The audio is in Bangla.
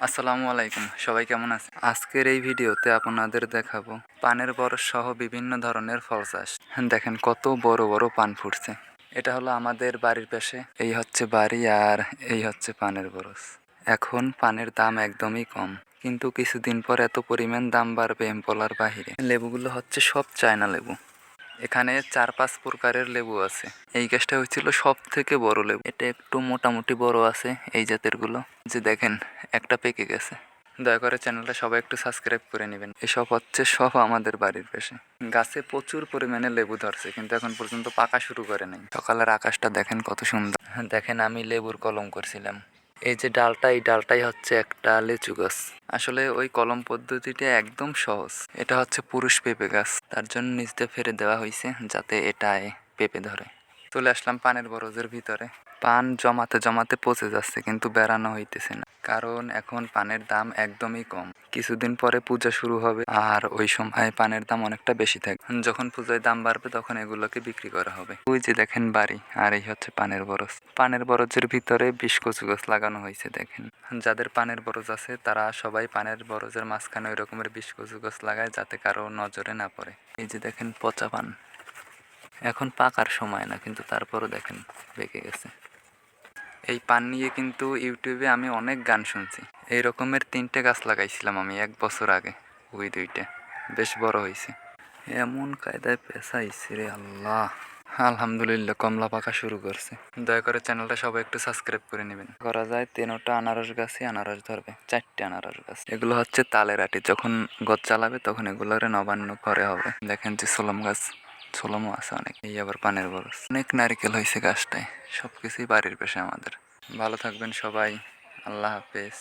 আসসালামু আলাইকুম, সবাই কেমন আছে? আজকের এই ভিডিওতে আপনাদের দেখাবো পানের বরজ সহ বিভিন্ন ধরনের ফল চাষ। দেখেন কত বড় বড় পান ফুটছে। এটা হলো আমাদের বাড়ির পাশে। এই হচ্ছে বাড়ি আর এই হচ্ছে পানের বরজ। এখন পানের দাম একদমই কম, কিন্তু কিছুদিন পর এত পরিমাণ দাম বাড়বে বলার বাহিরে। লেবুগুলো হচ্ছে সব চায়না লেবু। এখানে 4-5 প্রকারের লেবু আছে। এই গাছটা হচ্ছিল সব থেকে বড় লেবু। এটা একটু মোটামুটি বড় আছে এই জাতের গুলো। যে দেখেন একটা পেকে গেছে। দয়া করে চ্যানেলটা সবাই একটু সাবস্ক্রাইব করে নেবেন। এসব হচ্ছে সব আমাদের বাড়ির পাশে। গাছে প্রচুর পরিমাণে লেবু ধরছে, কিন্তু এখন পর্যন্ত পাকা শুরু করে নাই। সকালের আকাশটা দেখেন কত সুন্দর। দেখেন আমি লেবুর কলম করছিলাম। এই যে ডালটা, এই ডালটাই হচ্ছে একটা লিচু গাছ। আসলে ওই কলম পদ্ধতিটা একদম সহজ। এটা হচ্ছে পুরুষ পেঁপে গাছ, তার জন্য নিচ দিয়ে ফেলে দেওয়া হয়েছে যাতে এটায় পেঁপে ধরে। চলে আসলাম পানের বরজের ভিতরে। পান জমাতে জমাতে পচে যাচ্ছে, কিন্তু বেড়ানো হইতেছে না, কারণ এখন পানের দাম একদমই কম। কিছুদিন পরে পূজা শুরু হবে, আর ওই সময় পানের দাম অনেকটা বেশি থাকবে। যখন পূজায় দাম বাড়বে তখন এগুলোকে বিক্রি করা হবে। ওই যে দেখেন বাড়ি, আর এই হচ্ছে পানের বরজ। পানের বরজের ভিতরে 20 কচু গাছ লাগানো হয়েছে। দেখেন, যাদের পানের বরজ আছে তারা সবাই পানের বরজের মাঝখানে ওই রকমের 20 কচু গাছ লাগায়, যাতে কারো নজরে না পড়ে। এই যে দেখেন পচা পান। এখন পাকার সময় না, কিন্তু তারপরও দেখেন পেকে গেছে। এই পান নিয়ে কিন্তু ইউটিউবে আমি অনেক গান শুনছি। এই রকমের 3টে গাছ লাগাইছিলাম আমি 1 বছর আগে। ওই 2টা বেশ বড় হয়েছে। এমন কায়দায় পেঁচাইছে রে আল্লাহ। আলহামদুলিল্লাহ, কমলা পাকা শুরু করছে। দয়া করে চ্যানেলটা সবাই একটু সাবস্ক্রাইব করে নেবেন। করা যায় 13টা আনারস গাছে আনারস ধরবে, 4টে আনারস গাছ। এগুলো হচ্ছে তালের আটি। যখন গছ চালাবে তখন এগুলোরে নবান্ন করে হবে। দেখেন যে সোলম গাছ, সোলমও আছে অনেক। এই আবার পানের বরজ। অনেক নারকেল হয়েছে গাছটায়। সবকিছুই বাড়ির পাশে আমাদের। ভালো থাকবেন সবাই। আল্লাহ হাফেজ।